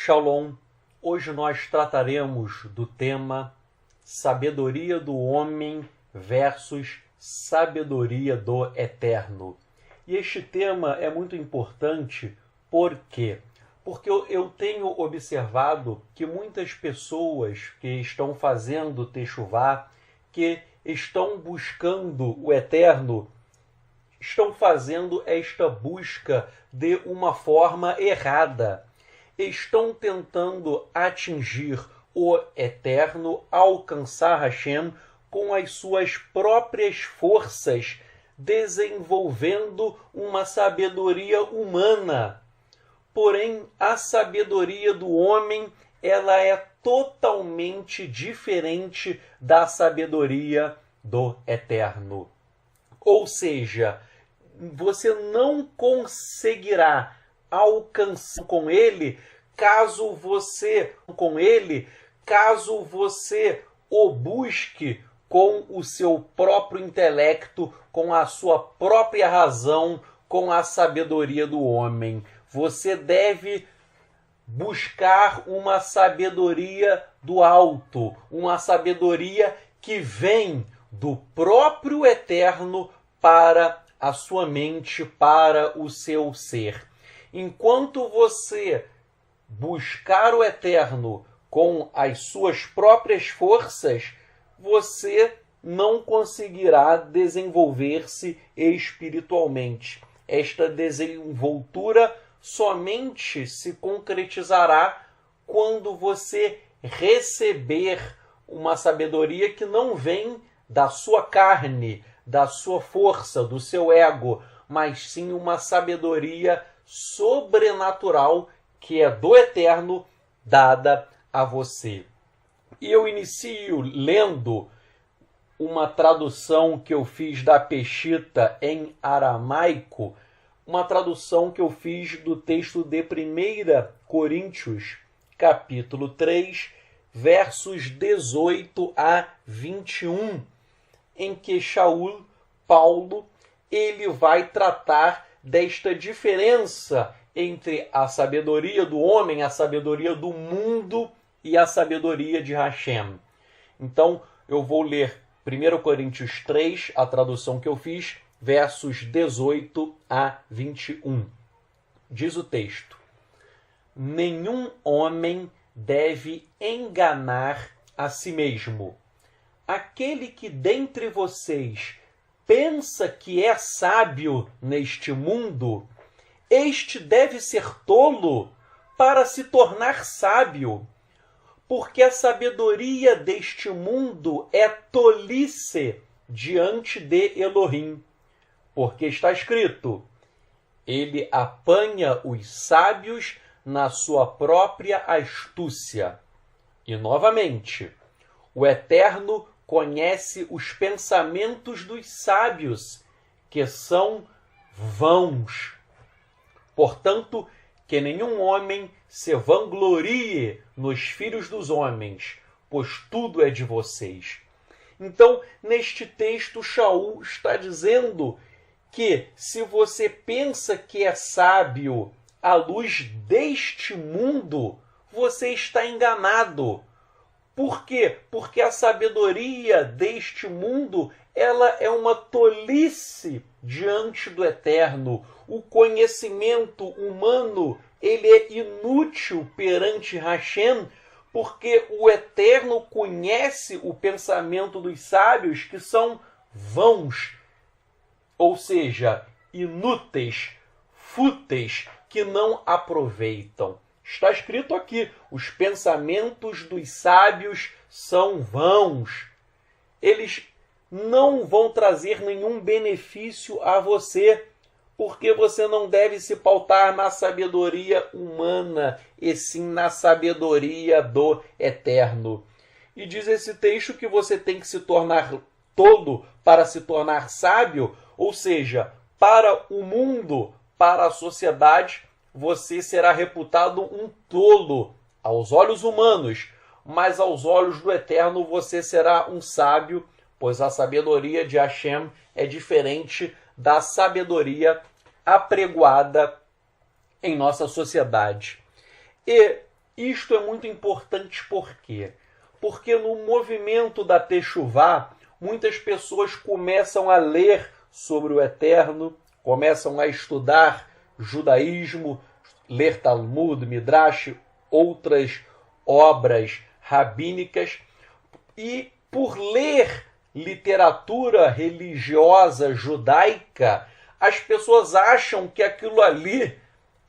Shalom! Hoje nós trataremos do tema sabedoria do homem versus sabedoria do eterno. E este tema é muito importante, por quê? Porque eu tenho observado que muitas pessoas que estão fazendo Techuvá, que estão buscando o eterno, estão fazendo esta busca de uma forma errada. Estão tentando atingir o eterno, alcançar Hashem com as suas próprias forças, desenvolvendo uma sabedoria humana. Porém, a sabedoria do homem, ela é totalmente diferente da sabedoria do eterno. Ou seja, você não conseguirá alcançar com ele caso você o busque com o seu próprio intelecto, com a sua própria razão, com a sabedoria do homem. Você deve buscar uma sabedoria do alto, uma sabedoria que vem do próprio eterno para a sua mente, para o seu ser. Enquanto você buscar o eterno com as suas próprias forças, você não conseguirá desenvolver-se espiritualmente. Esta desenvoltura somente se concretizará quando você receber uma sabedoria que não vem da sua carne, da sua força, do seu ego, mas sim uma sabedoria sobrenatural que é do eterno, dada a você. E eu inicio lendo uma tradução que eu fiz da Peshitta em aramaico, uma tradução que eu fiz do texto de 1 Coríntios, capítulo 3, versos 18 a 21, em que Paulo, ele vai tratar desta diferença entre a sabedoria do homem, a sabedoria do mundo e a sabedoria de Hashem. Então, eu vou ler 1 Coríntios 3, a tradução que eu fiz, versos 18 a 21. Diz o texto: nenhum homem deve enganar a si mesmo. Aquele que dentre vocês pensa que é sábio neste mundo, este deve ser tolo para se tornar sábio, porque a sabedoria deste mundo é tolice diante de Elohim. Porque está escrito: ele apanha os sábios na sua própria astúcia. E novamente, o Eterno conhece os pensamentos dos sábios, que são vãos. Portanto, que nenhum homem se vanglorie nos filhos dos homens, pois tudo é de vocês. Então, neste texto, Shaul está dizendo que se você pensa que é sábio à luz deste mundo, você está enganado. Por quê? Porque a sabedoria deste mundo, ela é uma tolice diante do eterno. O conhecimento humano, ele é inútil perante Hashem, porque o eterno conhece o pensamento dos sábios, que são vãos, ou seja, inúteis, fúteis, que não aproveitam. Está escrito aqui: os pensamentos dos sábios são vãos. Eles não vão trazer nenhum benefício a você, porque você não deve se pautar na sabedoria humana, e sim na sabedoria do eterno. E diz esse texto que você tem que se tornar tolo para se tornar sábio, ou seja, para o mundo, para a sociedade, você será reputado um tolo aos olhos humanos, mas aos olhos do eterno você será um sábio, pois a sabedoria de Hashem é diferente da sabedoria apregoada em nossa sociedade. E Isto é muito importante por quê? Porque no movimento da Techuvá, muitas pessoas começam a ler sobre o Eterno, começam a estudar judaísmo, ler Talmud, Midrash, outras obras rabínicas, e por ler literatura religiosa judaica, as pessoas acham que aquilo ali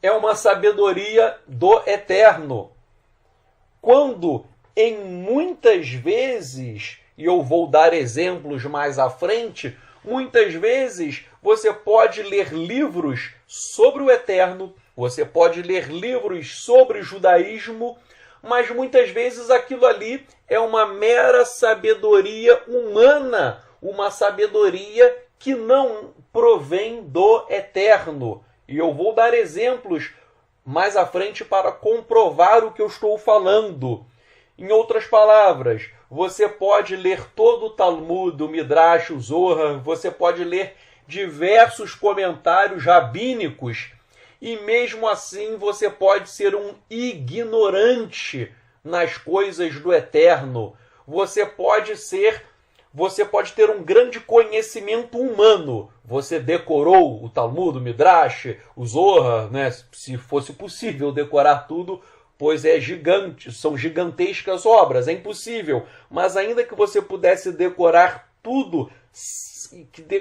é uma sabedoria do Eterno. Quando, em muitas vezes, e eu vou dar exemplos mais à frente, muitas vezes você pode ler livros sobre o Eterno, você pode ler livros sobre judaísmo, mas muitas vezes aquilo ali é uma mera sabedoria humana, uma sabedoria que não provém do Eterno. E eu vou dar exemplos mais à frente para comprovar o que eu estou falando. Em outras palavras, você pode ler todo o Talmud, o Midrash, o Zohar, você pode ler diversos comentários rabínicos, e mesmo assim você pode ser um ignorante nas coisas do Eterno. Você pode ter um grande conhecimento humano. Você decorou o Talmud, o Midrash, o Zohar, né? Se fosse possível decorar tudo, pois é gigante, são gigantescas obras, é impossível. Mas ainda que você pudesse decorar tudo,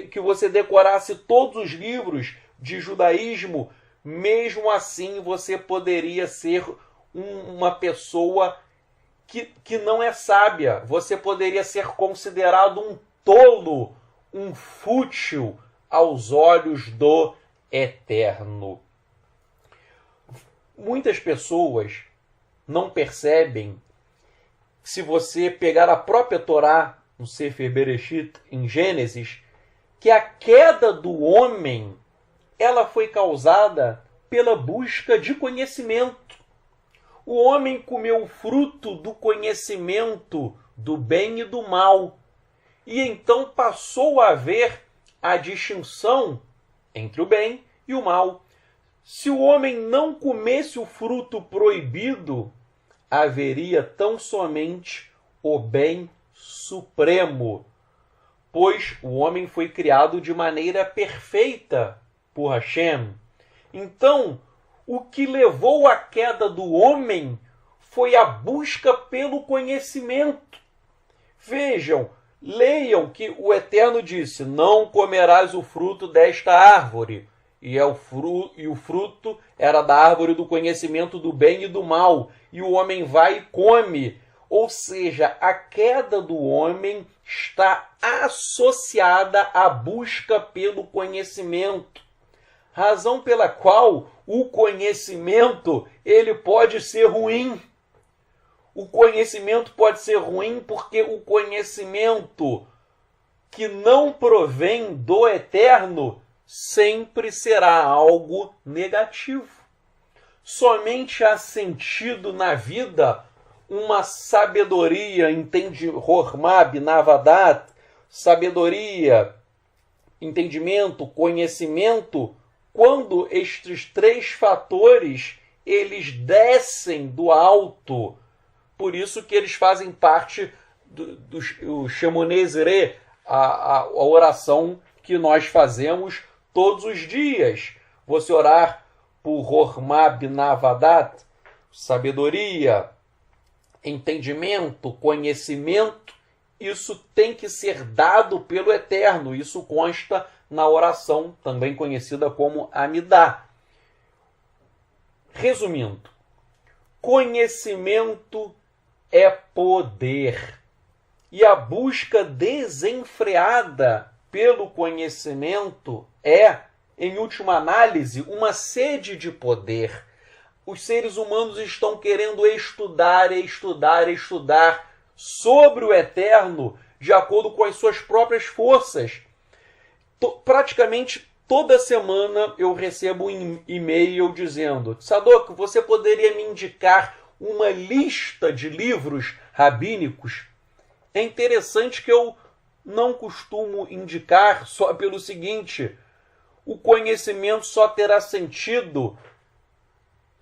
que você decorasse todos os livros de judaísmo, mesmo assim você poderia ser uma pessoa que não é sábia. Você poderia ser considerado um tolo, um fútil aos olhos do Eterno. Muitas pessoas não percebem, se você pegar a própria Torá, no Sefer Bereshit, em Gênesis, que a queda do homem ela foi causada pela busca de conhecimento. O homem comeu o fruto do conhecimento do bem e do mal, e então passou a haver a distinção entre o bem e o mal. Se o homem não comesse o fruto proibido, haveria tão somente o bem supremo, pois o homem foi criado de maneira perfeita por Hashem. Então, o que levou à queda do homem foi a busca pelo conhecimento. Vejam, leiam que o Eterno disse: não comerás o fruto desta árvore. E o fruto era da árvore do conhecimento do bem e do mal. E o homem vai e come. Ou seja, a queda do homem está associada à busca pelo conhecimento. Razão pela qual o conhecimento ele pode ser ruim. O conhecimento pode ser ruim porque o conhecimento que não provém do Eterno sempre será algo negativo. Somente há sentido na vida uma sabedoria, entende, Hormab, Navadat, sabedoria, entendimento, conhecimento, quando estes três fatores eles descem do alto. Por isso que eles fazem parte do Shemoneh, a oração que nós fazemos todos os dias. Você orar por Hormab Navadat, sabedoria, entendimento, conhecimento, isso tem que ser dado pelo Eterno. Isso consta na oração, também conhecida como Amidá. Resumindo, conhecimento é poder. E a busca desenfreada pelo conhecimento é, em última análise, uma sede de poder. Os seres humanos estão querendo estudar sobre o Eterno de acordo com as suas próprias forças. Praticamente toda semana eu recebo um e-mail dizendo: Tzadok, você poderia me indicar uma lista de livros rabínicos? É interessante que eu não costumo indicar só pelo seguinte: o conhecimento só terá sentido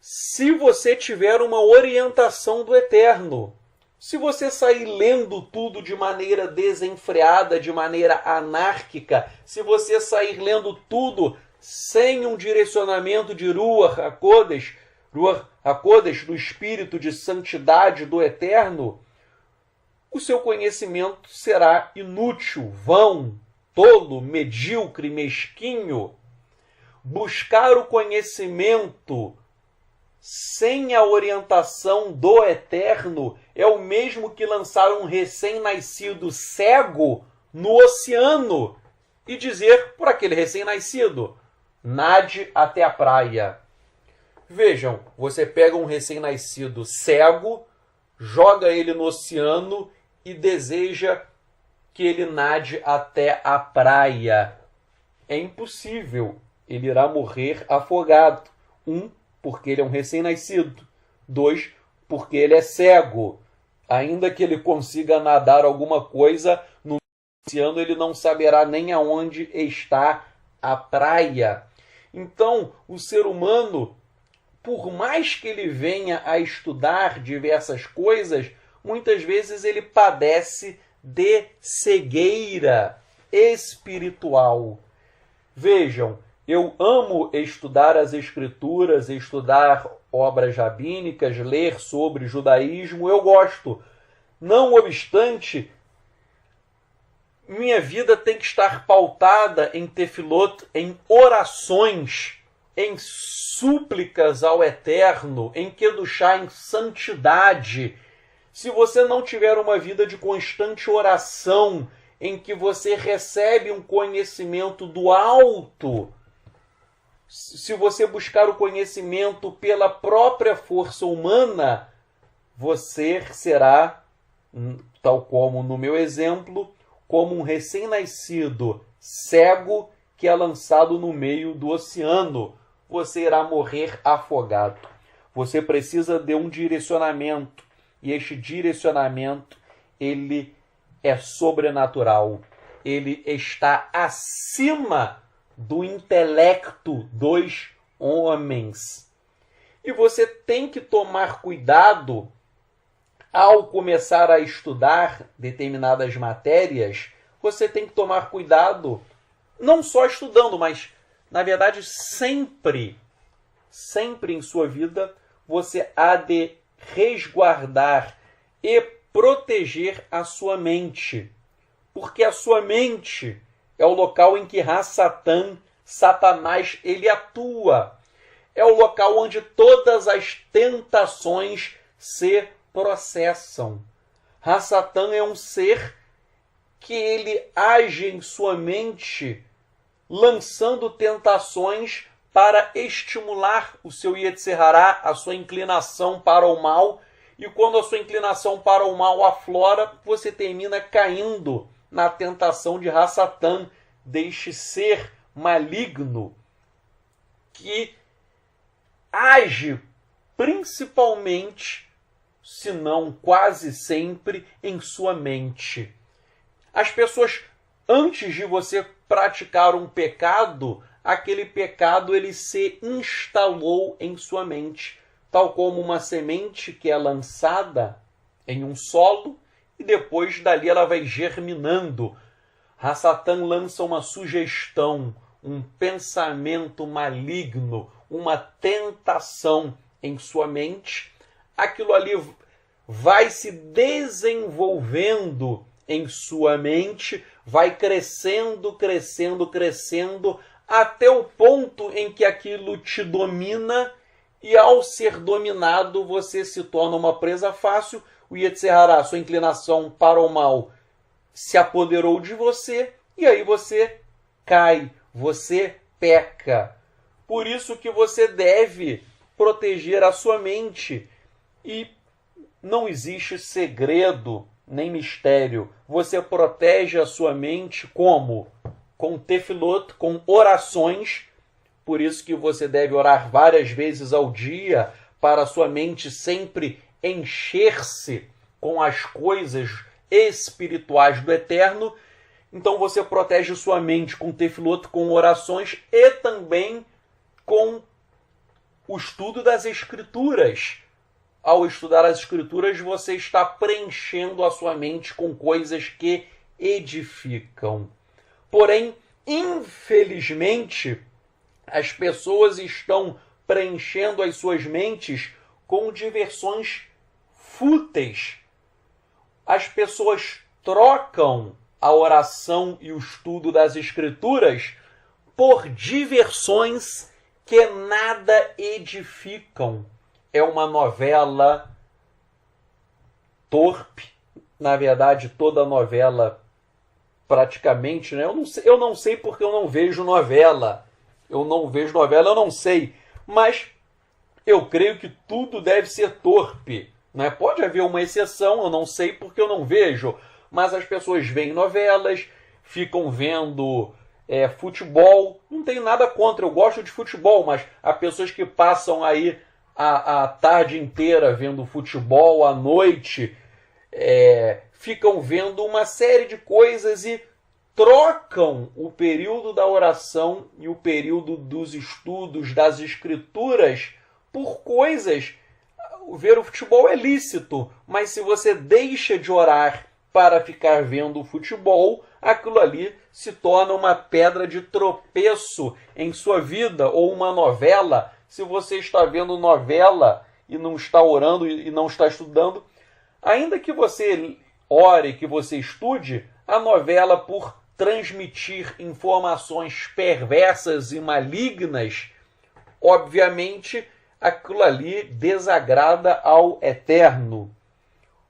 se você tiver uma orientação do Eterno. Se você sair lendo tudo de maneira desenfreada, de maneira anárquica, se você sair lendo tudo sem um direcionamento de Ruach HaKodesh, do Espírito de Santidade do Eterno, o seu conhecimento será inútil, vão, tolo, medíocre, mesquinho. Buscar o conhecimento sem a orientação do Eterno é o mesmo que lançar um recém-nascido cego no oceano e dizer por aquele recém-nascido: nade até a praia. Vejam, você pega um recém-nascido cego, joga ele no oceano e deseja que ele nade até a praia. É impossível, ele irá morrer afogado. Porque ele é um recém-nascido. 2, porque ele é cego. Ainda que ele consiga nadar alguma coisa, no oceano ele não saberá nem aonde está a praia. Então, o ser humano, por mais que ele venha a estudar diversas coisas, muitas vezes ele padece de cegueira espiritual. Vejam, eu amo estudar as Escrituras, estudar obras rabínicas, ler sobre judaísmo, eu gosto. Não obstante, minha vida tem que estar pautada em tefilot, em orações, em súplicas ao Eterno, em kedushá, em santidade. Se você não tiver uma vida de constante oração, em que você recebe um conhecimento do alto, se você buscar o conhecimento pela própria força humana, você será, tal como no meu exemplo, como um recém-nascido cego que é lançado no meio do oceano. Você irá morrer afogado. Você precisa de um direcionamento. E este direcionamento, ele é sobrenatural. Ele está acima do intelecto dos homens. E você tem que tomar cuidado ao começar a estudar determinadas matérias. Você tem que tomar cuidado, não só estudando, mas, na verdade, sempre em sua vida, você há de resguardar e proteger a sua mente. Porque a sua mente é o local em que Satanás, ele atua. É o local onde todas as tentações se processam. Satan é um ser que ele age em sua mente, lançando tentações para estimular o seu Yetzer Hará, a sua inclinação para o mal. E quando a sua inclinação para o mal aflora, você termina caindo na tentação de Satan, deste ser maligno que age principalmente, se não quase sempre, em sua mente. As pessoas, antes de você praticar um pecado, aquele pecado ele se instalou em sua mente, tal como uma semente que é lançada em um solo e depois dali ela vai germinando. Satan lança uma sugestão, um pensamento maligno, uma tentação em sua mente. Aquilo ali vai se desenvolvendo em sua mente, vai crescendo, até o ponto em que aquilo te domina e, ao ser dominado, você se torna uma presa fácil. O Yetzer Hará, sua inclinação para o mal, se apoderou de você e aí você cai, você peca. Por isso que você deve proteger a sua mente. E não existe segredo nem mistério. Você protege a sua mente como? Com tefilot, com orações. Por isso que você deve orar várias vezes ao dia, para a sua mente sempre encher-se com as coisas espirituais do Eterno. Então você protege sua mente com tefilot, com orações e também com o estudo das Escrituras. Ao estudar as Escrituras, você está preenchendo a sua mente com coisas que edificam. Porém, infelizmente, as pessoas estão preenchendo as suas mentes com diversões fúteis. As pessoas trocam a oração e o estudo das Escrituras por diversões que nada edificam. É uma novela torpe. Na verdade, toda novela praticamente, né? Eu não sei porque eu não vejo novela. Eu não sei. Mas eu creio que tudo deve ser torpe, né? Pode haver uma exceção, eu não sei porque eu não vejo. Mas as pessoas veem novelas, ficam vendo futebol. Não tenho nada contra, eu gosto de futebol, mas há pessoas que passam aí a tarde inteira vendo futebol, à noite, ficam vendo uma série de coisas e trocam o período da oração e o período dos estudos das Escrituras por coisas. Ver o futebol é lícito, mas se você deixa de orar para ficar vendo o futebol, aquilo ali se torna uma pedra de tropeço em sua vida, ou uma novela. Se você está vendo novela e não está orando e não está estudando, ainda que você ore, que você estude, a novela, por transmitir informações perversas e malignas, obviamente aquilo ali desagrada ao Eterno.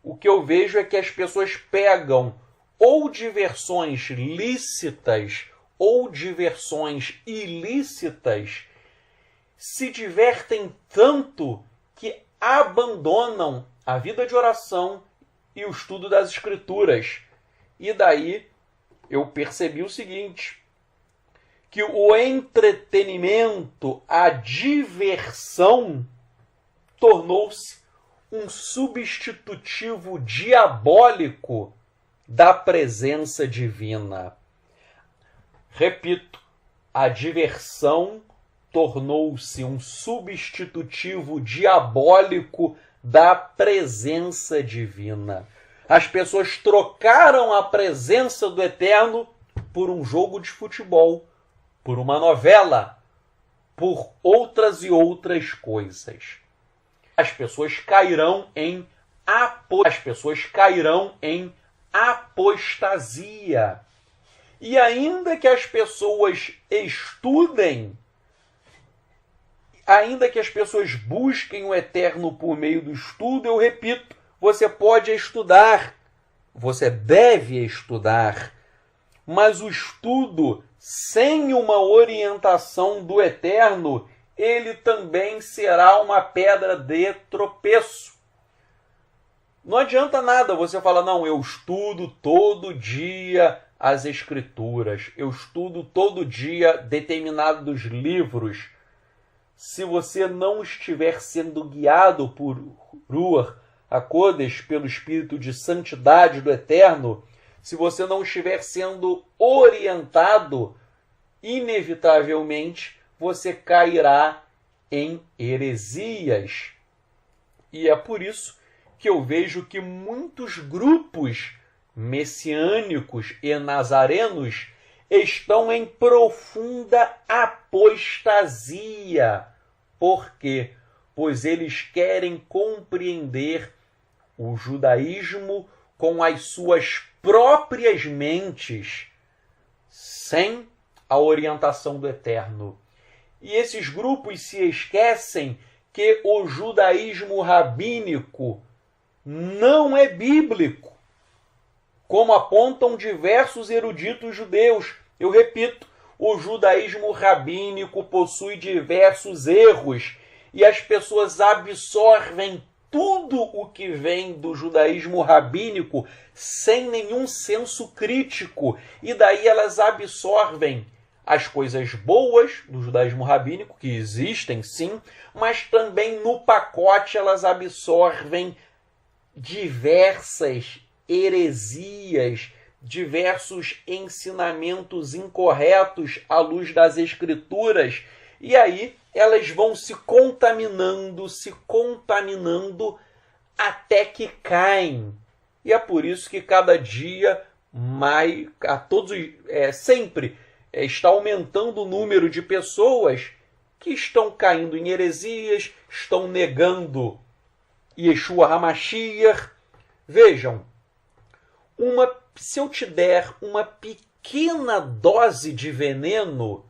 O que eu vejo é que as pessoas pegam ou diversões lícitas ou diversões ilícitas, se divertem tanto que abandonam a vida de oração e o estudo das Escrituras. E daí eu percebi o seguinte, que o entretenimento, a diversão, tornou-se um substitutivo diabólico da presença divina. Repito, a diversão tornou-se um substitutivo diabólico da presença divina. As pessoas trocaram a presença do Eterno por um jogo de futebol, por uma novela, por outras e outras coisas. As pessoas cairão em apostasia. E ainda que as pessoas estudem, ainda que as pessoas busquem o Eterno por meio do estudo, eu repito, você pode estudar, você deve estudar, mas o estudo sem uma orientação do Eterno, ele também será uma pedra de tropeço. Não adianta nada você falar, não, eu estudo todo dia as Escrituras, eu estudo todo dia determinados livros. Se você não estiver sendo guiado por Ruach HaKodesh, pelo Espírito de Santidade do Eterno, se você não estiver sendo orientado, inevitavelmente você cairá em heresias. E é por isso que eu vejo que muitos grupos messiânicos e nazarenos estão em profunda apostasia. Por quê? Pois eles querem compreender o judaísmo com as suas próprias mentes, sem a orientação do Eterno. E esses grupos se esquecem que o judaísmo rabínico não é bíblico, como apontam diversos eruditos judeus. Eu repito, o judaísmo rabínico possui diversos erros e as pessoas absorvem tudo o que vem do judaísmo rabínico sem nenhum senso crítico. E daí elas absorvem as coisas boas do judaísmo rabínico, que existem sim, mas também no pacote elas absorvem diversas heresias, diversos ensinamentos incorretos à luz das Escrituras. E aí elas vão se contaminando até que caem. E é por isso que cada dia mais, sempre está aumentando o número de pessoas que estão caindo em heresias, estão negando Yeshua HaMashiach. Vejam, se eu te der uma pequena dose de veneno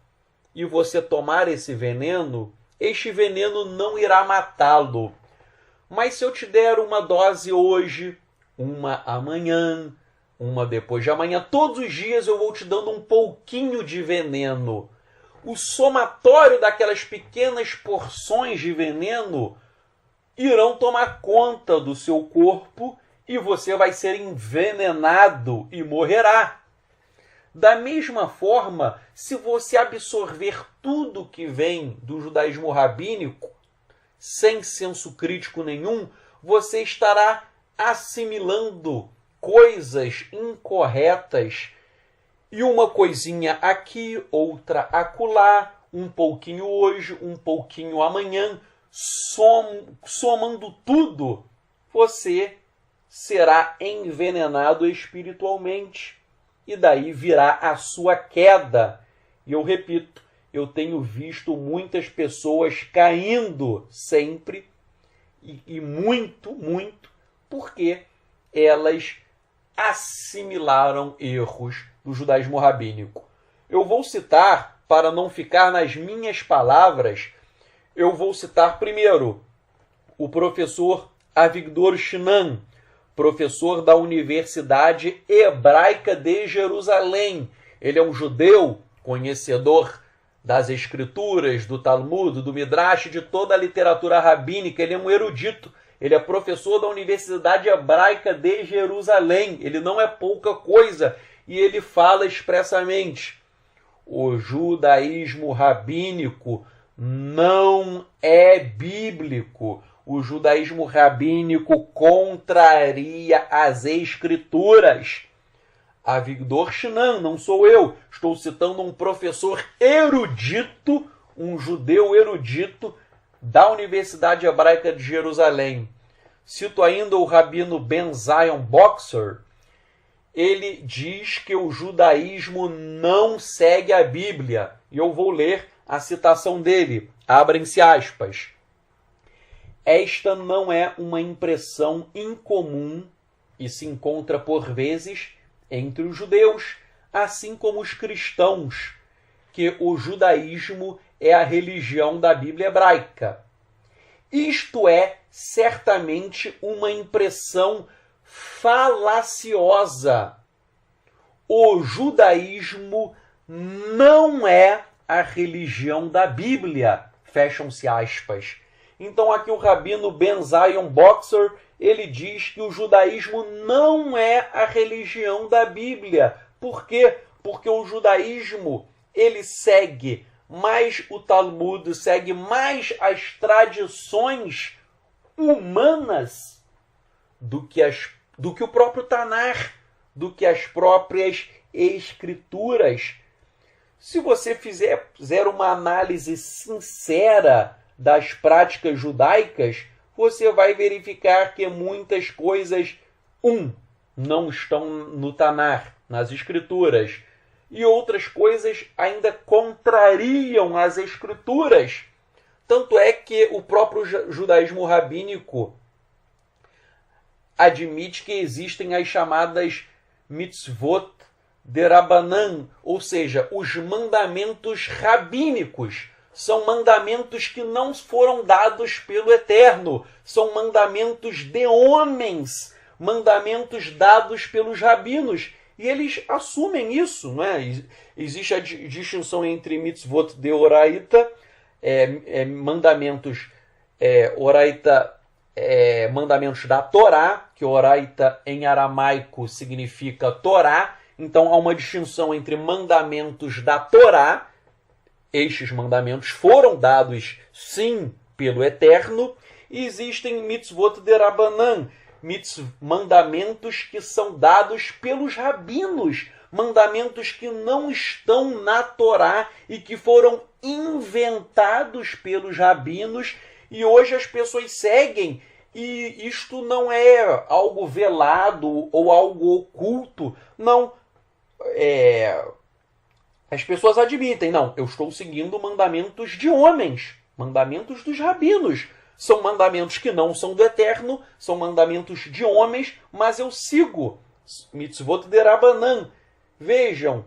e você tomar esse veneno, este veneno não irá matá-lo. Mas se eu te der uma dose hoje, uma amanhã, uma depois de amanhã, todos os dias eu vou te dando um pouquinho de veneno. O somatório daquelas pequenas porções de veneno irão tomar conta do seu corpo e você vai ser envenenado e morrerá. Da mesma forma, se você absorver tudo que vem do judaísmo rabínico, sem senso crítico nenhum, você estará assimilando coisas incorretas. E uma coisinha aqui, outra acolá, um pouquinho hoje, um pouquinho amanhã, somando tudo, você será envenenado espiritualmente. E daí virá a sua queda. E eu repito, eu tenho visto muitas pessoas caindo sempre, e muito, porque elas assimilaram erros do judaísmo rabínico. Eu vou citar, para não ficar nas minhas palavras, eu vou citar primeiro o professor Avigdor Shnan, professor da Universidade Hebraica de Jerusalém. Ele é um judeu conhecedor das escrituras, do Talmud, do Midrash, de toda a literatura rabínica. Ele é um erudito. Ele é professor da Universidade Hebraica de Jerusalém. Ele não é pouca coisa. E ele fala expressamente: o judaísmo rabínico não é bíblico. O judaísmo rabínico contraria as escrituras. Avigdor Shnan, não sou eu. Estou citando um professor erudito, um judeu erudito da Universidade Hebraica de Jerusalém. Cito ainda o rabino Ben Zion Boxer. Ele diz que o judaísmo não segue a Bíblia. E eu vou ler a citação dele. Abrem-se aspas. Esta não é uma impressão incomum e se encontra por vezes entre os judeus, assim como os cristãos, que o judaísmo é a religião da Bíblia hebraica. Isto é certamente uma impressão falaciosa. O judaísmo não é a religião da Bíblia. Fecham-se aspas. Então aqui o rabino Ben Zion Boxer, ele diz que o judaísmo não é a religião da Bíblia. Por quê? Porque o judaísmo, ele segue mais o Talmud, segue mais as tradições humanas do que o próprio Tanar, do que as próprias escrituras. Se você fizer uma análise sincera das práticas judaicas, você vai verificar que muitas coisas, não estão no Tanar, nas escrituras, e outras coisas ainda contrariam as escrituras. Tanto é que o próprio judaísmo rabínico admite que existem as chamadas mitzvot derabanan, ou seja, os mandamentos rabínicos. São mandamentos que não foram dados pelo Eterno. São mandamentos de homens. Mandamentos dados pelos rabinos. E eles assumem isso, não é? Existe a distinção entre mitzvot de oraita, mandamentos oraita, mandamentos da Torá, que oraita em aramaico significa Torá. Então há uma distinção entre mandamentos da Torá. Estes mandamentos foram dados, sim, pelo Eterno. E existem mitzvot derabanan, mandamentos que são dados pelos rabinos, mandamentos que não estão na Torá e que foram inventados pelos rabinos e hoje as pessoas seguem. E isto não é algo velado ou algo oculto, não. As pessoas admitem, não, eu estou seguindo mandamentos de homens, mandamentos dos rabinos. São mandamentos que não são do Eterno, são mandamentos de homens, mas eu sigo. Mitzvot de Rabanan. Vejam,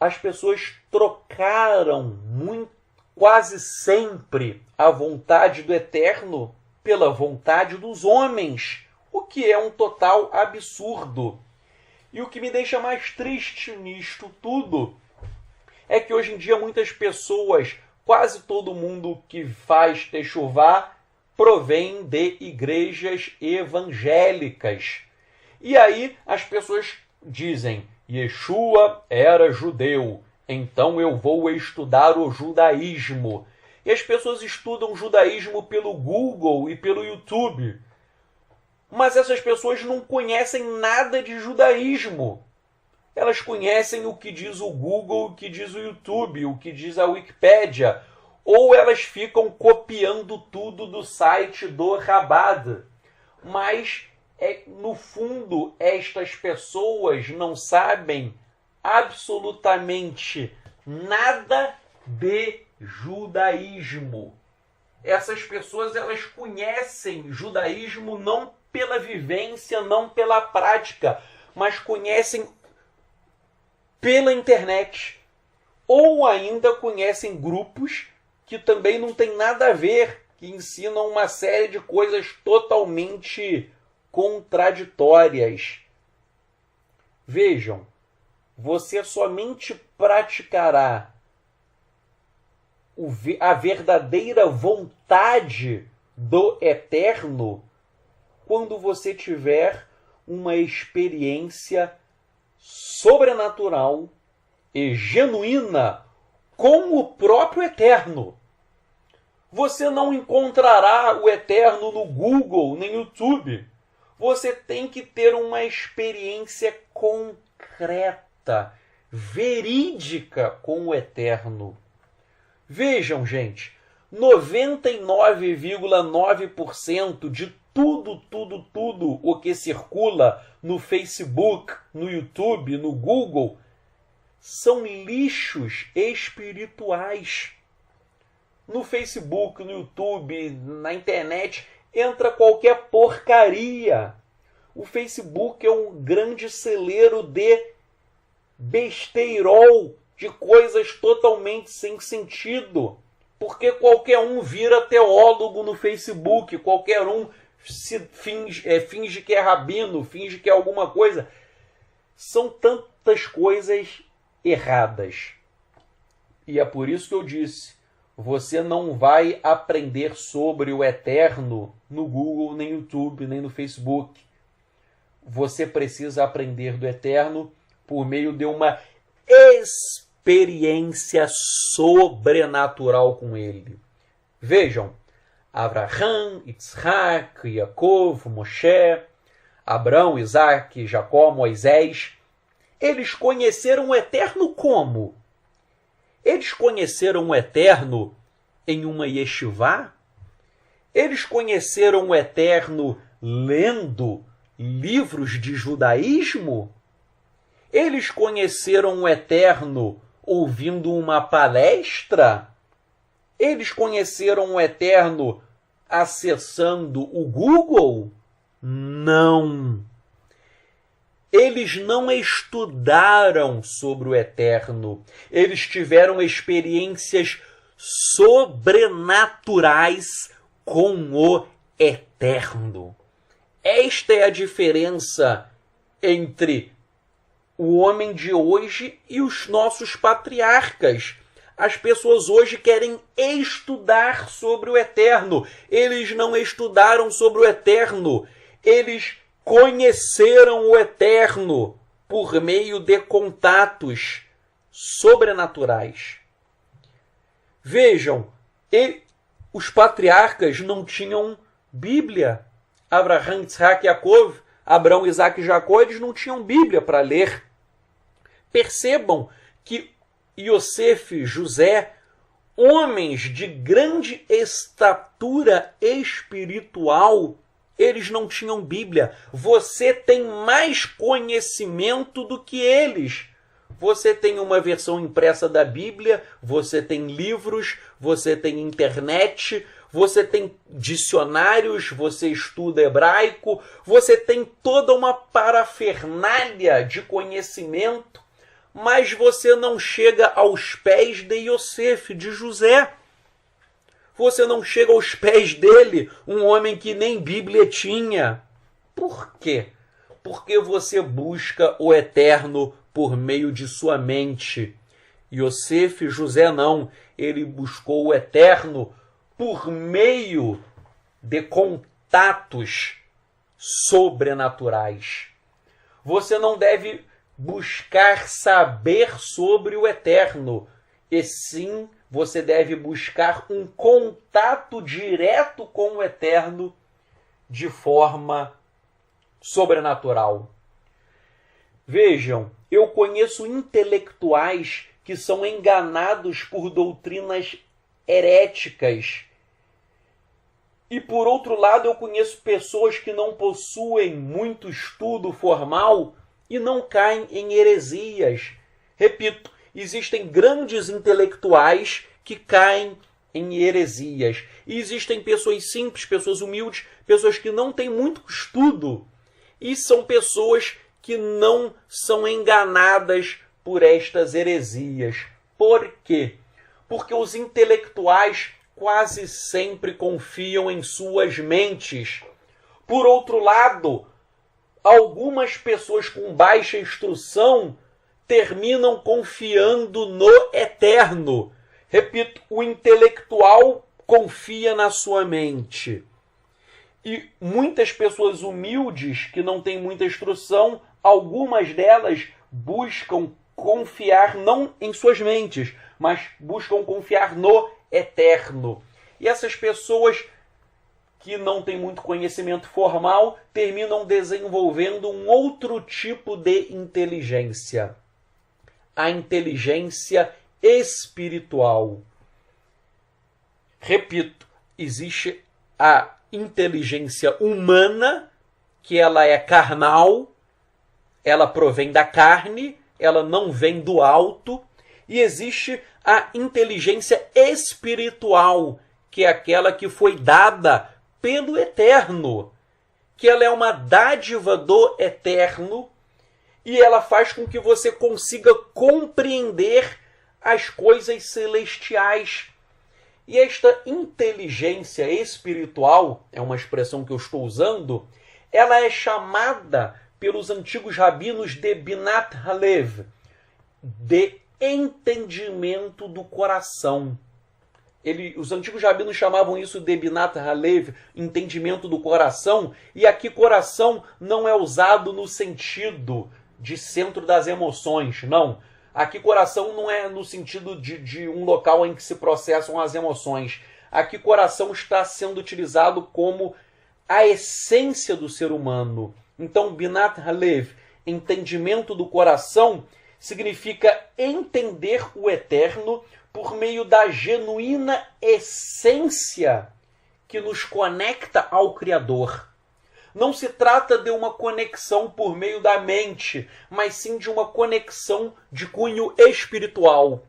as pessoas trocaram quase sempre a vontade do Eterno pela vontade dos homens, o que é um total absurdo. E o que me deixa mais triste nisto tudo é que hoje em dia muitas pessoas, quase todo mundo que faz techuvá, provém de igrejas evangélicas. E aí as pessoas dizem, Yeshua era judeu, então eu vou estudar o judaísmo. E as pessoas estudam judaísmo pelo Google e pelo YouTube. Mas essas pessoas não conhecem nada de judaísmo. Elas conhecem o que diz o Google, o que diz o YouTube, o que diz a Wikipédia. Ou elas ficam copiando tudo do site do Rabad. Mas, no fundo, estas pessoas não sabem absolutamente nada de judaísmo. Essas pessoas, elas conhecem judaísmo não pela vivência, não pela prática, mas conhecem pela internet. Ou ainda conhecem grupos que também não tem nada a ver, que ensinam uma série de coisas totalmente contraditórias. Vejam, você somente praticará a verdadeira vontade do Eterno quando você tiver uma experiência sobrenatural e genuína com o próprio Eterno. Você não encontrará o Eterno no Google nem no YouTube. Você tem que ter uma experiência concreta, verídica com o Eterno. Vejam, gente, 99,9% de tudo o que circula no Facebook, no YouTube, no Google, são lixos espirituais. No Facebook, no YouTube, na internet, entra qualquer porcaria. O Facebook é um grande celeiro de besteirol, de coisas totalmente sem sentido. Porque qualquer um vira teólogo no Facebook, qualquer um finge que é rabino, finge que é alguma coisa. São tantas coisas erradas. E é por isso que eu disse, você não vai aprender sobre o Eterno no Google, nem no YouTube, nem no Facebook. Você precisa aprender do Eterno por meio de uma experiência sobrenatural com ele. Vejam, Abraham, Yitzhak, Yaakov, Moshe, Abraão, Isaac, Jacó, Moisés, eles conheceram o Eterno como? Eles conheceram o Eterno em uma yeshivá? Eles conheceram o Eterno lendo livros de judaísmo? Eles conheceram o Eterno ouvindo uma palestra? Eles conheceram o Eterno acessando o Google? Não. Eles não estudaram sobre o Eterno. Eles tiveram experiências sobrenaturais com o Eterno. Esta é a diferença entre o homem de hoje e os nossos patriarcas. As pessoas hoje querem estudar sobre o Eterno. Eles não estudaram sobre o Eterno. Eles conheceram o Eterno por meio de contatos sobrenaturais. Vejam, os patriarcas não tinham Bíblia. Abraham, Yitzhak e Yaakov, Abraão, Isaque e Jacó, eles não tinham Bíblia para ler. Percebam que Iosef, José, homens de grande estatura espiritual, eles não tinham Bíblia. Você tem mais conhecimento do que eles. Você tem uma versão impressa da Bíblia, você tem livros, você tem internet, você tem dicionários, você estuda hebraico, você tem toda uma parafernália de conhecimento, mas você não chega aos pés de Iosef, de José. Você não chega aos pés dele, um homem que nem Bíblia tinha. Por quê? Porque você busca o eterno por meio de sua mente. Iosef, José não. Ele buscou o eterno por meio de contatos sobrenaturais. Você não deve buscar saber sobre o eterno, e sim você deve buscar um contato direto com o eterno de forma sobrenatural. Vejam, eu conheço intelectuais que são enganados por doutrinas heréticas. E por outro lado, eu conheço pessoas que não possuem muito estudo formal e não caem em heresias. Repito, existem grandes intelectuais que caem em heresias. E existem pessoas simples, pessoas humildes, pessoas que não têm muito estudo. E são pessoas que não são enganadas por estas heresias. Por quê? Porque os intelectuais quase sempre confiam em suas mentes. Por outro lado, algumas pessoas com baixa instrução terminam confiando no eterno. Repito, o intelectual confia na sua mente. E muitas pessoas humildes, que não têm muita instrução, algumas delas buscam confiar não em suas mentes, mas buscam confiar no eterno. E essas pessoas que não têm muito conhecimento formal terminam desenvolvendo um outro tipo de inteligência. A inteligência espiritual. Repito, existe a inteligência humana, que ela é carnal, ela provém da carne, ela não vem do alto, e existe a inteligência espiritual, que é aquela que foi dada pelo eterno, que ela é uma dádiva do eterno, e ela faz com que você consiga compreender as coisas celestiais. E esta inteligência espiritual, é uma expressão que eu estou usando, ela é chamada pelos antigos rabinos de Binat Halev, de entendimento do coração. Os antigos rabinos chamavam isso de Binat Halev, entendimento do coração, e aqui coração não é usado no sentido de centro das emoções, não. Aqui coração não é no sentido de um local em que se processam as emoções. Aqui coração está sendo utilizado como a essência do ser humano. Então, Binat Halev, entendimento do coração, significa entender o eterno por meio da genuína essência que nos conecta ao Criador. Não se trata de uma conexão por meio da mente, mas sim de uma conexão de cunho espiritual.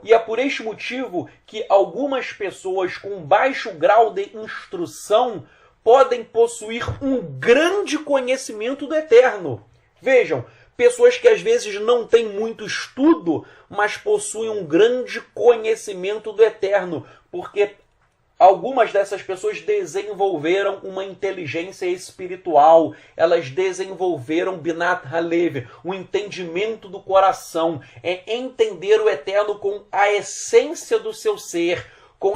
E é por este motivo que algumas pessoas com baixo grau de instrução podem possuir um grande conhecimento do eterno. Vejam, pessoas que às vezes não têm muito estudo, mas possuem um grande conhecimento do eterno, porque algumas dessas pessoas desenvolveram uma inteligência espiritual, elas desenvolveram Binat Halev, um entendimento do coração, é entender o eterno com a essência do seu ser, com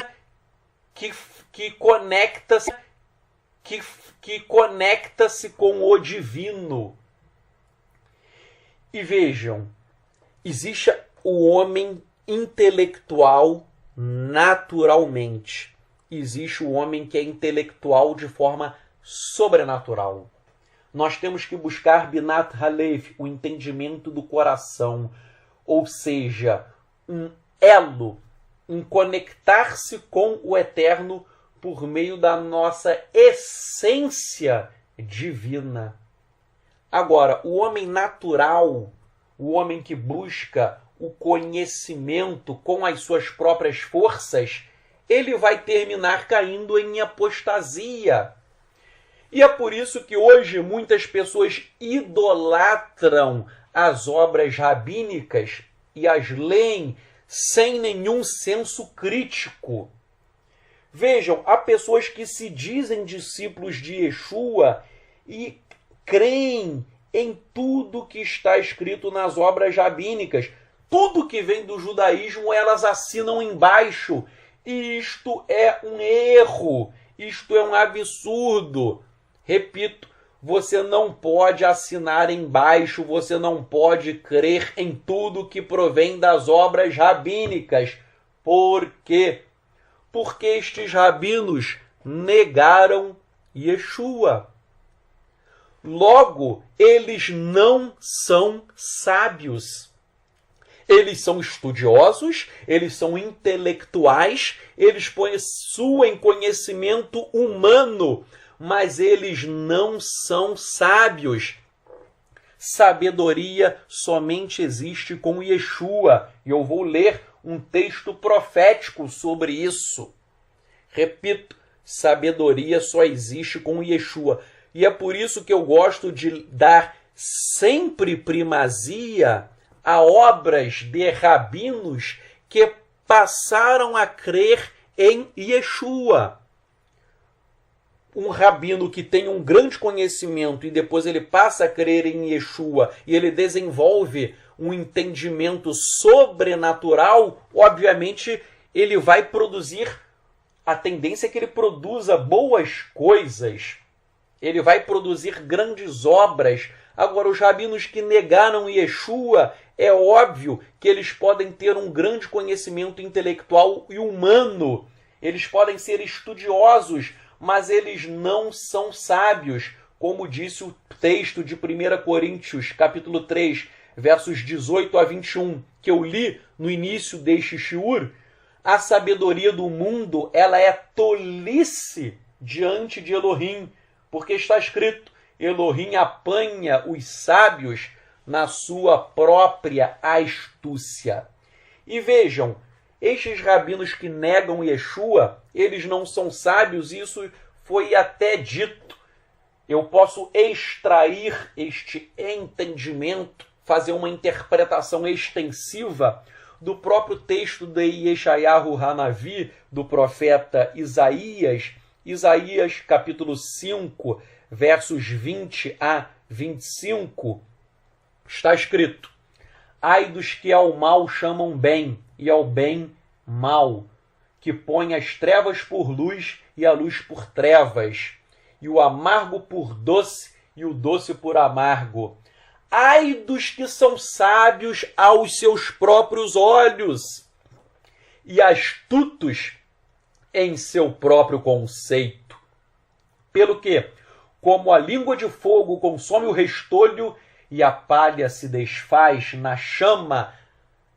que conecta-se com o divino. E vejam, existe o homem intelectual naturalmente. Existe o homem que é intelectual de forma sobrenatural. Nós temos que buscar Binat Halev, o entendimento do coração, ou seja, um elo, um conectar-se com o eterno por meio da nossa essência divina. Agora, o homem natural, o homem que busca o conhecimento com as suas próprias forças, ele vai terminar caindo em apostasia. E é por isso que hoje muitas pessoas idolatram as obras rabínicas e as leem sem nenhum senso crítico. Vejam, há pessoas que se dizem discípulos de Yeshua e creem em tudo que está escrito nas obras rabínicas. Tudo que vem do judaísmo elas assinam embaixo. E isto é um erro, isto é um absurdo. Repito, você não pode assinar embaixo, você não pode crer em tudo que provém das obras rabínicas. Por quê? Porque estes rabinos negaram Yeshua. Logo, eles não são sábios. Eles são estudiosos, eles são intelectuais, eles possuem conhecimento humano, mas eles não são sábios. Sabedoria somente existe com Yeshua. E eu vou ler um texto profético sobre isso. Repito, sabedoria só existe com Yeshua. E é por isso que eu gosto de dar sempre primazia a obras de rabinos que passaram a crer em Yeshua. Um rabino que tem um grande conhecimento e depois ele passa a crer em Yeshua e ele desenvolve um entendimento sobrenatural, obviamente ele vai produzir, a tendência é que ele produza boas coisas, ele vai produzir grandes obras. Agora, os rabinos que negaram Yeshua, é óbvio que eles podem ter um grande conhecimento intelectual e humano, eles podem ser estudiosos, mas eles não são sábios, como disse o texto de 1 Coríntios, capítulo 3, versos 18 a 21, que eu li no início deste shiur. A sabedoria do mundo, ela é tolice diante de Elohim, porque está escrito, Elohim apanha os sábios na sua própria astúcia. E vejam, estes rabinos que negam Yeshua, eles não são sábios, isso foi até dito. Eu posso extrair este entendimento, fazer uma interpretação extensiva do próprio texto de Yeshayahu Hanavi, do profeta Isaías, Isaías capítulo 5, versos 20 a 25, está escrito: ai dos que ao mal chamam bem, e ao bem mal, que põe as trevas por luz e a luz por trevas, e o amargo por doce e o doce por amargo. Ai dos que são sábios aos seus próprios olhos e astutos em seu próprio conceito. Pelo que, como a língua de fogo consome o restolho e a palha se desfaz na chama,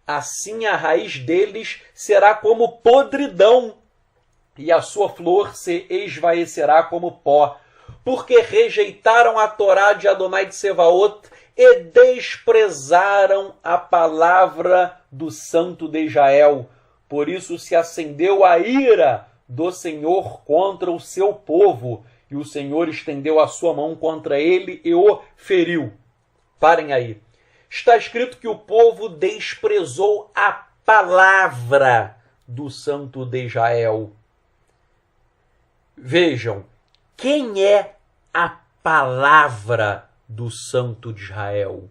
assim a raiz deles será como podridão, e a sua flor se esvaecerá como pó, porque rejeitaram a Torá de Adonai de Sevaot e desprezaram a palavra do Santo de Israel. Por isso se acendeu a ira do Senhor contra o seu povo, e o Senhor estendeu a sua mão contra ele e o feriu. Parem aí. Está escrito que o povo desprezou a palavra do Santo de Israel. Vejam, quem é a palavra do Santo de Israel?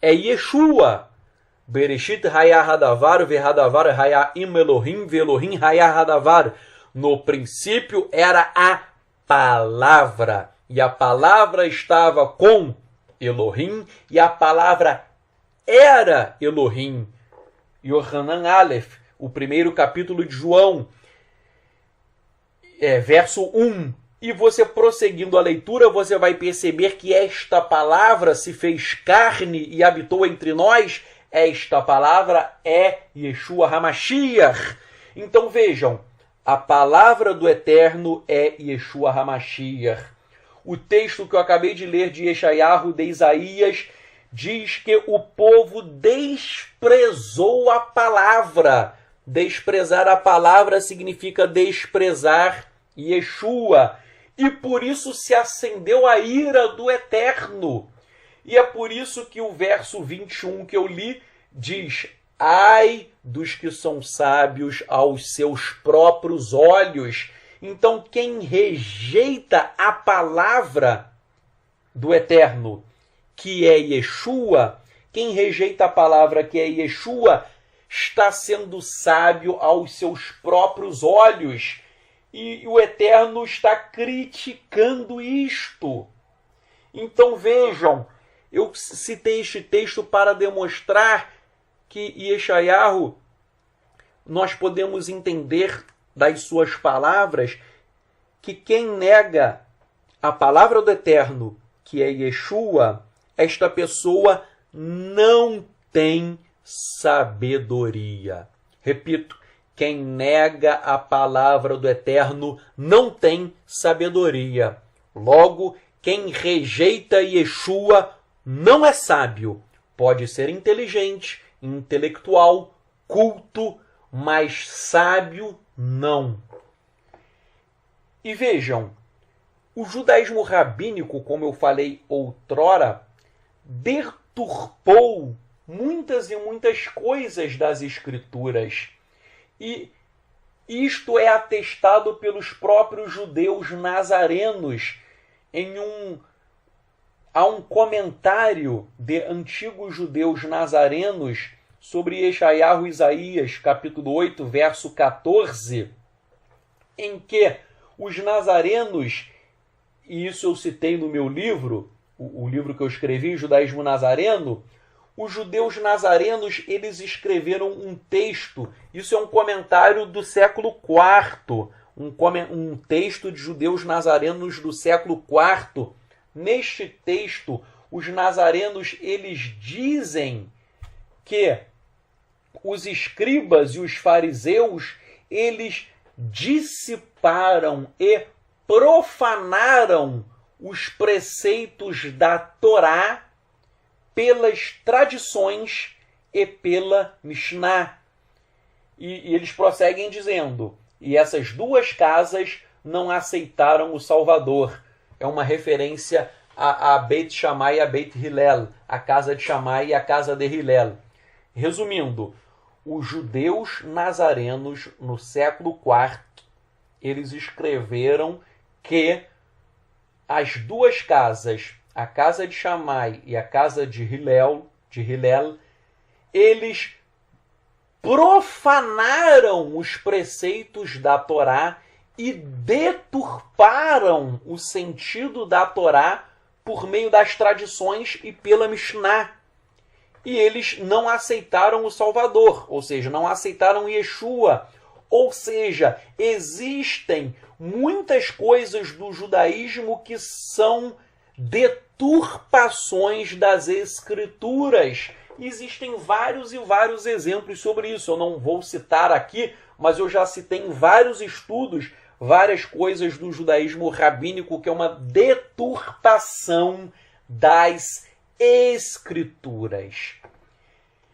É Yeshua. Bereshit haya hadavar, vehadavar haya im Elohim, velohim haya hadavar. No princípio era a palavra, e a palavra estava com Elohim, e a palavra era Elohim. Yohanan Aleph, o primeiro capítulo de João, verso 1. E você, prosseguindo a leitura, você vai perceber que esta palavra se fez carne e habitou entre nós. Esta palavra é Yeshua HaMashiach. Então vejam, a palavra do Eterno é Yeshua HaMashiach. O texto que eu acabei de ler de Yeshayahu, de Isaías, diz que o povo desprezou a palavra. Desprezar a palavra significa desprezar Yeshua. E por isso se acendeu a ira do Eterno. E é por isso que o verso 21 que eu li diz: ai dos que são sábios aos seus próprios olhos. Então quem rejeita a palavra do Eterno, que é Yeshua, quem rejeita a palavra que é Yeshua, está sendo sábio aos seus próprios olhos. E o Eterno está criticando isto. Então vejam, eu citei este texto para demonstrar que Yeshayahu, nós podemos entender das suas palavras que quem nega a palavra do Eterno, que é Yeshua, esta pessoa não tem sabedoria. Repito, quem nega a palavra do Eterno não tem sabedoria. Logo, quem rejeita Yeshua não é sábio. Pode ser inteligente, intelectual, culto, mas sábio não. E vejam, o judaísmo rabínico, como eu falei outrora, deturpou muitas e muitas coisas das Escrituras. E isto é atestado pelos próprios judeus nazarenos. Há um comentário de antigos judeus nazarenos sobre Yeshayahu Isaías, capítulo 8, verso 14, em que os nazarenos, e isso eu citei no meu livro, o livro que eu escrevi, Judaísmo Nazareno, os judeus nazarenos, eles escreveram um texto, isso é um comentário do século IV, um texto de judeus nazarenos do século IV. Neste texto, os nazarenos, eles dizem que os escribas e os fariseus, eles dissiparam e profanaram os preceitos da Torá pelas tradições e pela Mishnah. E eles prosseguem dizendo: e essas duas casas não aceitaram o Salvador. É uma referência a Beit Shammai e a Beit Hillel, a casa de Shammai e a casa de Hillel. Resumindo, os judeus nazarenos no século IV, eles escreveram que as duas casas, a casa de Shammai e a casa de Hillel, eles profanaram os preceitos da Torá e deturparam o sentido da Torá por meio das tradições e pela Mishnah. E eles não aceitaram o Salvador, ou seja, não aceitaram Yeshua. Ou seja, existem muitas coisas do judaísmo que são deturpações das Escrituras. Existem vários e vários exemplos sobre isso. Eu não vou citar aqui, mas eu já citei em vários estudos várias coisas do judaísmo rabínico que é uma deturpação das Escrituras.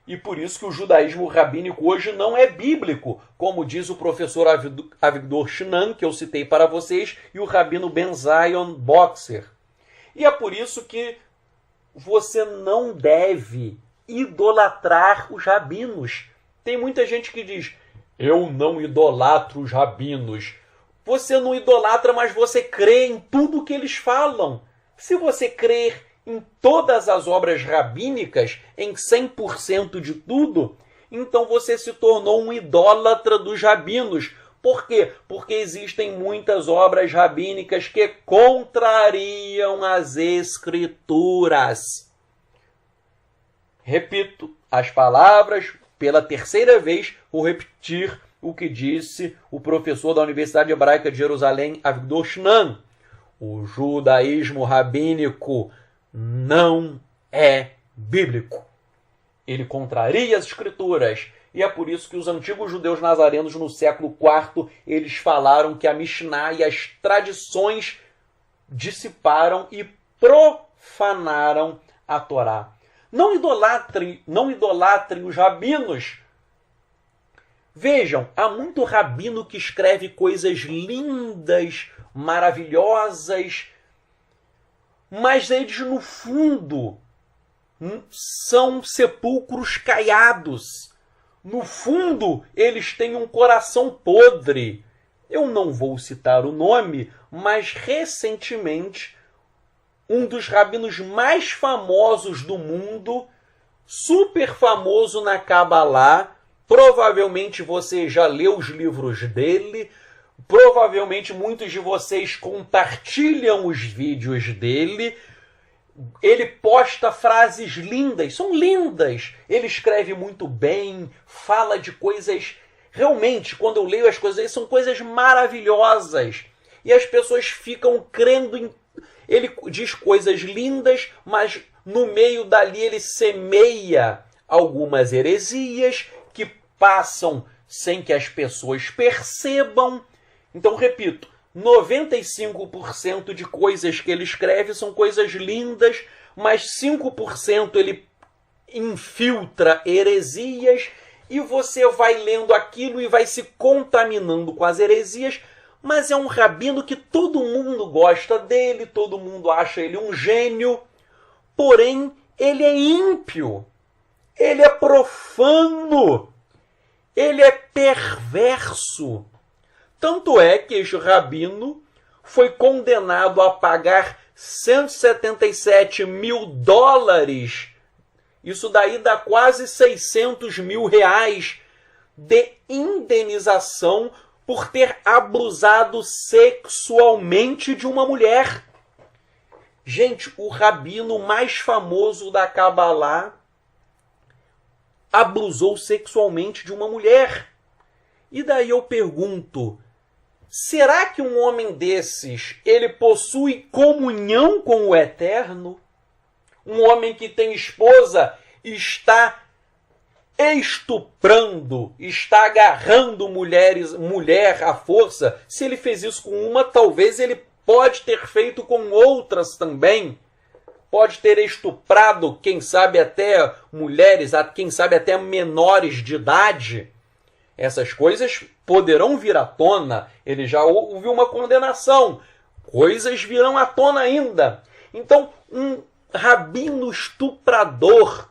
E por isso que o judaísmo rabínico hoje não é bíblico, como diz o professor Avigdor Shnan, que eu citei para vocês, e o rabino Ben Zion Boxer. E é por isso que você não deve idolatrar os rabinos. Tem muita gente que diz: eu não idolatro os rabinos. Você não idolatra, mas você crê em tudo que eles falam. Se você crer em todas as obras rabínicas, em 100% de tudo, então você se tornou um idólatra dos rabinos. Por quê? Porque existem muitas obras rabínicas que contrariam as Escrituras. Repito as palavras pela terceira vez, vou repetir o que disse o professor da Universidade Hebraica de Jerusalém, Avigdor Shnan. O judaísmo rabínico não é bíblico. Ele contraria as escrituras. E é por isso que os antigos judeus nazarenos no século IV, eles falaram que a Mishnah e as tradições dissiparam e profanaram a Torá. Não idolatrem os rabinos. Vejam, há muito rabino que escreve coisas lindas, maravilhosas, mas eles, no fundo, são sepulcros caiados. No fundo, eles têm um coração podre. Eu não vou citar o nome, mas recentemente, um dos rabinos mais famosos do mundo, super famoso na Kabbalah, provavelmente você já leu os livros dele, provavelmente muitos de vocês compartilham os vídeos dele. Ele posta frases lindas, são lindas. Ele escreve muito bem, fala de coisas... Realmente, quando eu leio as coisas, são coisas maravilhosas. E as pessoas ficam crendo em... Ele diz coisas lindas, mas no meio dali ele semeia algumas heresias que passam sem que as pessoas percebam. Então, repito, 95% de coisas que ele escreve são coisas lindas, mas 5% ele infiltra heresias e você vai lendo aquilo e vai se contaminando com as heresias, mas é um rabino que todo mundo gosta dele, todo mundo acha ele um gênio, porém ele é ímpio, ele é profano, ele é perverso. Tanto é que este rabino foi condenado a pagar 177 mil dólares, isso daí dá quase 600 mil reais, de indenização por ter abusado sexualmente de uma mulher. Gente, o rabino mais famoso da Kabbalah abusou sexualmente de uma mulher. E daí eu pergunto, será que um homem desses, ele possui comunhão com o Eterno? Um homem que tem esposa está estuprando, está agarrando mulher à força. Se ele fez isso com uma, talvez ele pode ter feito com outras também. Pode ter estuprado, quem sabe até mulheres, quem sabe até menores de idade. Essas coisas poderão vir à tona. Ele já ouviu uma condenação. Coisas virão à tona ainda. Então, um rabino estuprador,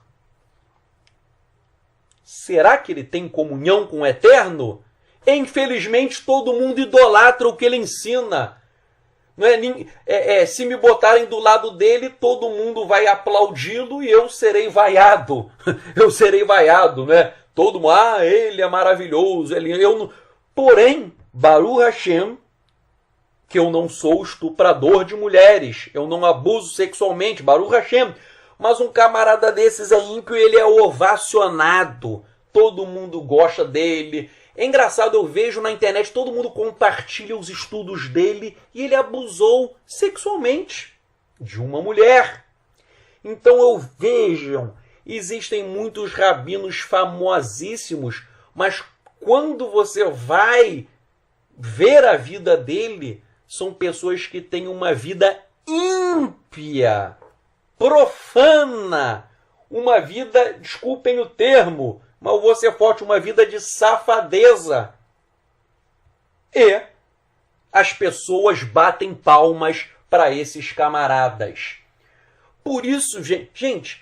será que ele tem comunhão com o Eterno? Infelizmente, todo mundo idolatra o que ele ensina. Não é, se me botarem do lado dele, todo mundo vai aplaudi-lo e eu serei vaiado. Eu serei vaiado, né? Todo mundo, ele é maravilhoso. Porém, Baruch Hashem, que eu não sou estuprador de mulheres. Eu não abuso sexualmente, Baruch Hashem. Mas um camarada desses é ímpio e ele é ovacionado. Todo mundo gosta dele. É engraçado, eu vejo na internet, todo mundo compartilha os estudos dele e ele abusou sexualmente de uma mulher. Então vejam, existem muitos rabinos famosíssimos, mas quando você vai ver a vida dele, são pessoas que têm uma vida ímpia, profana, uma vida, desculpem o termo, mas vou ser forte, uma vida de safadeza. E as pessoas batem palmas para esses camaradas. Por isso, gente,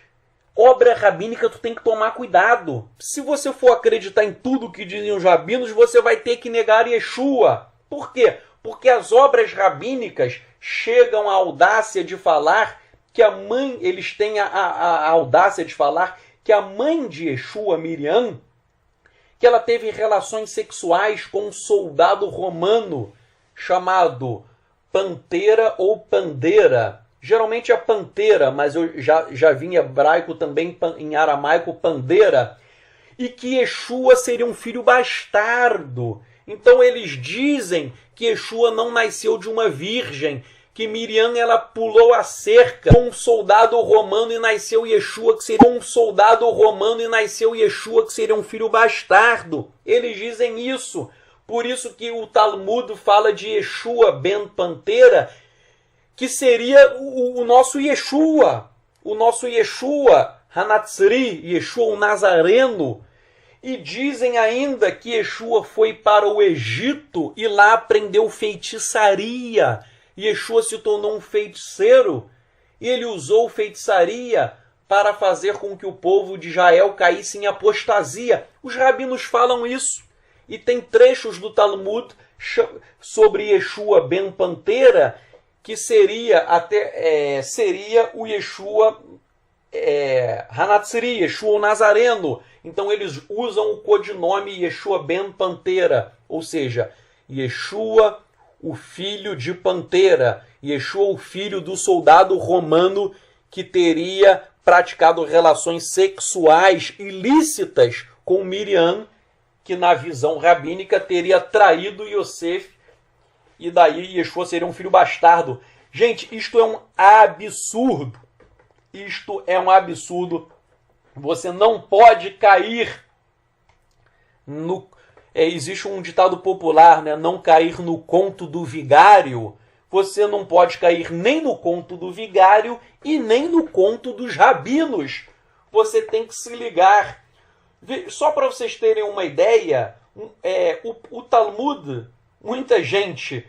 obra rabínica tu tem que tomar cuidado. Se você for acreditar em tudo que dizem os rabinos, você vai ter que negar Yeshua. Por quê? Porque as obras rabínicas chegam à audácia de falar que eles têm a audácia de falar que a mãe de Yeshua, Miriam, que ela teve relações sexuais com um soldado romano chamado Pantera ou Pandeira. Geralmente é Pantera, mas eu já vi em hebraico também, em aramaico, Pandeira. E que Yeshua seria um filho bastardo. Então eles dizem que Yeshua não nasceu de uma virgem, que Miriam ela pulou a cerca com um soldado romano e nasceu Yeshua, que seria um soldado romano e nasceu Yeshua, que seria um filho bastardo. Eles dizem isso. Por isso que o Talmud fala de Yeshua ben Pantera, que seria o nosso Yeshua, Hanatzri, Yeshua o Nazareno. E dizem ainda que Yeshua foi para o Egito e lá aprendeu feitiçaria. Yeshua se tornou um feiticeiro e ele usou feitiçaria para fazer com que o povo de Israel caísse em apostasia. Os rabinos falam isso. E tem trechos do Talmud sobre Yeshua ben Pantera, que seria o Yeshua Hanatzri, Yeshua o Nazareno. Então eles usam o codinome Yeshua ben Pantera, ou seja, Yeshua, o filho de Pantera, Yeshua, o filho do soldado romano que teria praticado relações sexuais ilícitas com Miriam, que na visão rabínica teria traído Yosef, e daí Yeshua seria um filho bastardo. Gente, isto é um absurdo. Isto é um absurdo. Você não pode cair no... existe um ditado popular, né? Não cair no conto do vigário. Você não pode cair nem no conto do vigário e nem no conto dos rabinos. Você tem que se ligar. Só para vocês terem uma ideia, o Talmud, muita gente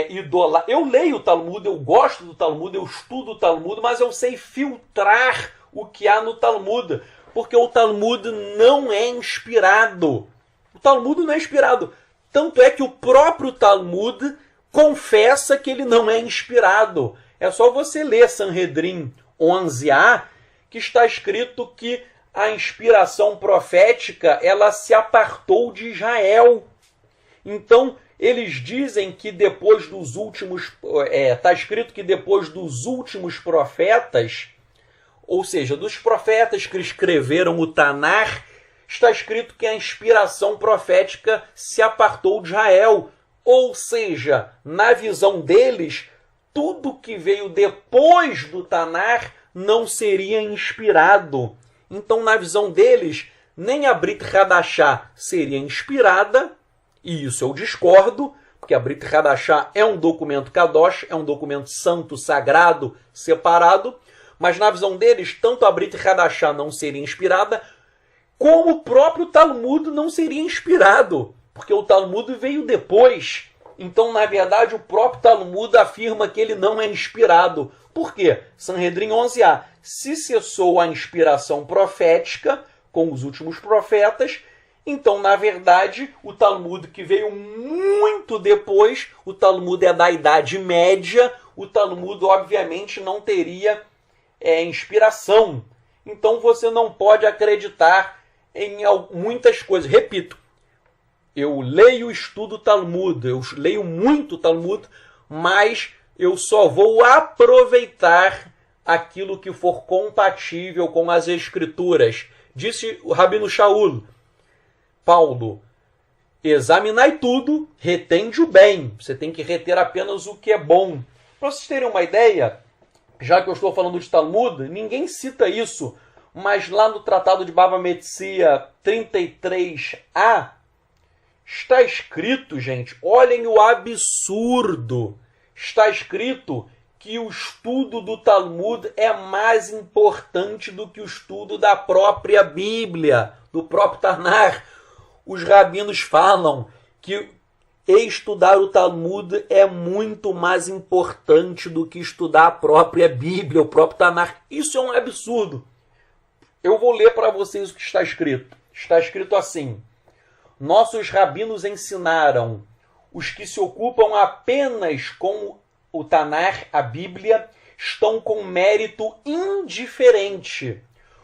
idolatra. Eu leio o Talmud, eu gosto do Talmud, eu estudo o Talmud, mas eu sei filtrar o que há no Talmud, porque o Talmud não é inspirado. O Talmud não é inspirado. Tanto é que o próprio Talmud confessa que ele não é inspirado. É só você ler Sanhedrin 11a, que está escrito que a inspiração profética ela se apartou de Israel. Então, eles dizem que depois dos últimos... está escrito que depois dos últimos profetas, ou seja, dos profetas que escreveram o Tanar, está escrito que a inspiração profética se apartou de Israel. Ou seja, na visão deles, tudo que veio depois do Tanar não seria inspirado. Então, na visão deles, nem a Brit Hadashah seria inspirada, e isso eu discordo, porque a Brit Hadashah é um documento Kadosh, é um documento santo, sagrado, separado, mas na visão deles, tanto a Brit Hadashah não seria inspirada, como o próprio Talmud não seria inspirado, porque o Talmud veio depois. Então, na verdade, o próprio Talmud afirma que ele não é inspirado. Por quê? Sanhedrin 11a. Se cessou a inspiração profética com os últimos profetas, então, na verdade, o Talmud que veio muito depois, o Talmud é da Idade Média, o Talmud, obviamente, não teria inspiração. Então, você não pode acreditar em muitas coisas. Repito, eu leio e estudo Talmud, eu leio muito Talmud, mas eu só vou aproveitar aquilo que for compatível com as Escrituras. Disse o Rabino Shaul, Paulo, examinai tudo, retende o bem. Você tem que reter apenas o que é bom. Para vocês terem uma ideia, já que eu estou falando de Talmud, ninguém cita isso, mas lá no Tratado de Bava Metzia 33a, está escrito, gente, olhem o absurdo, está escrito que o estudo do Talmud é mais importante do que o estudo da própria Bíblia, do próprio Tanar. Os rabinos falam que estudar o Talmud é muito mais importante do que estudar a própria Bíblia, o próprio Tanar. Isso é um absurdo. Eu vou ler para vocês o que está escrito. Está escrito assim: nossos rabinos ensinaram, os que se ocupam apenas com o Tanar, a Bíblia, estão com mérito indiferente.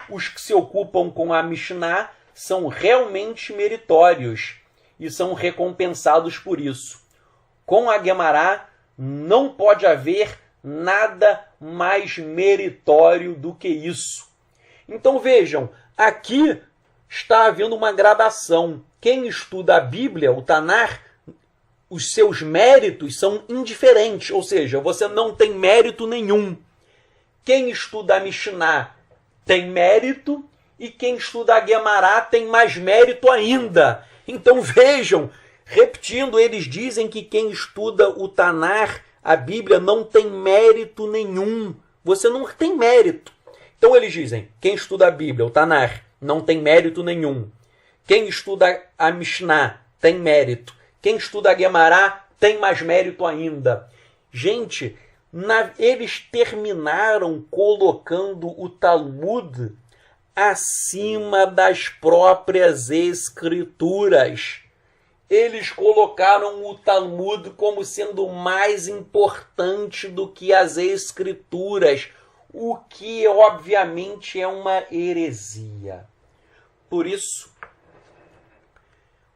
Os que se ocupam com a Mishnah são realmente meritórios e são recompensados por isso. Com a Guemará não pode haver nada mais meritório do que isso. Então vejam, aqui está havendo uma gradação. Quem estuda a Bíblia, o Tanar, os seus méritos são indiferentes, ou seja, você não tem mérito nenhum. Quem estuda a Mishnah tem mérito e quem estuda a Guemará tem mais mérito ainda. Então vejam, repetindo, eles dizem que quem estuda o Tanar, a Bíblia, não tem mérito nenhum. Você não tem mérito. Então eles dizem, quem estuda a Bíblia, o Tanar, não tem mérito nenhum. Quem estuda a Mishnah tem mérito. Quem estuda a Guemará tem mais mérito ainda. Gente, eles terminaram colocando o Talmud acima das próprias escrituras. Eles colocaram o Talmud como sendo mais importante do que as escrituras, o que obviamente é uma heresia. Por isso,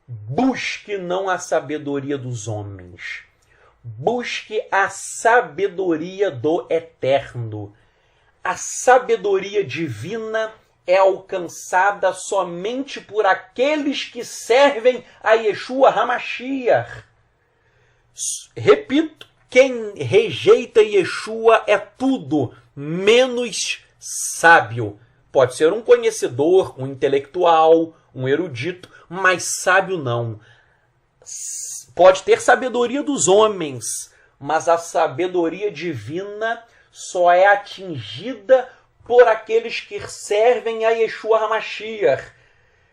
busque não a sabedoria dos homens, busque a sabedoria do Eterno. A sabedoria divina é alcançada somente por aqueles que servem a Yeshua HaMashiach. Repito, quem rejeita Yeshua é tudo menos sábio. Pode ser um conhecedor, um intelectual, um erudito, mas sábio não. Pode ter sabedoria dos homens, mas a sabedoria divina só é atingida por aqueles que servem a Yeshua HaMashiach.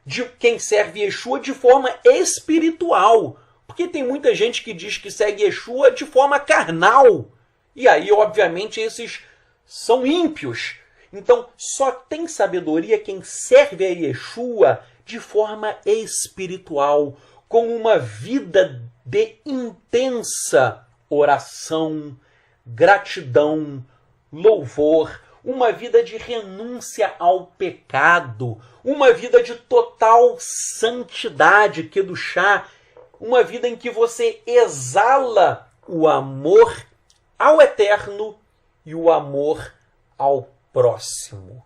De quem serve Yeshua de forma espiritual. Porque tem muita gente que diz que segue Yeshua de forma carnal. E aí, obviamente, esses são ímpios. Então, só tem sabedoria quem serve a Yeshua de forma espiritual, com uma vida de intensa oração, gratidão, louvor, uma vida de renúncia ao pecado, uma vida de total santidade, kedushá, uma vida em que você exala o amor ao Eterno e o amor ao próximo.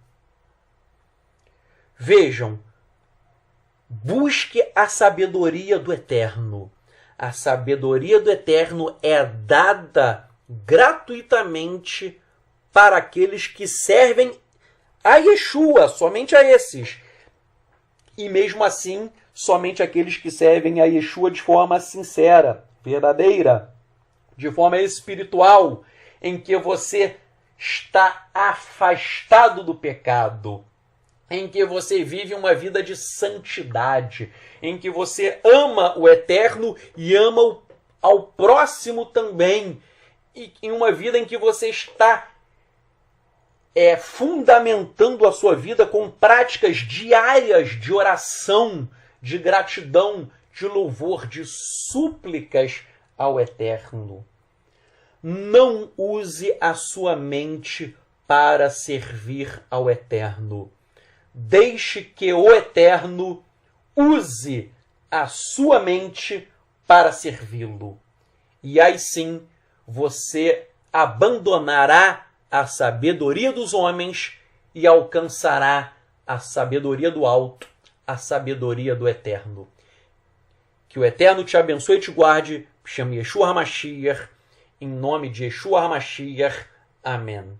Vejam, busque a sabedoria do Eterno. A sabedoria do Eterno é dada gratuitamente para aqueles que servem a Yeshua, somente a esses. E mesmo assim, somente aqueles que servem a Yeshua de forma sincera, verdadeira, de forma espiritual, em que você está afastado do pecado, em que você vive uma vida de santidade, em que você ama o Eterno e ama ao próximo também, e em uma vida em que você está fundamentando a sua vida com práticas diárias de oração, de gratidão, de louvor, de súplicas ao Eterno. Não use a sua mente para servir ao Eterno. Deixe que o Eterno use a sua mente para servi-lo. E aí sim você abandonará a sabedoria dos homens e alcançará a sabedoria do alto, a sabedoria do Eterno. Que o Eterno te abençoe e te guarde. Chame Yeshua HaMashiach. Em nome de Yeshua HaMashiach. Amém.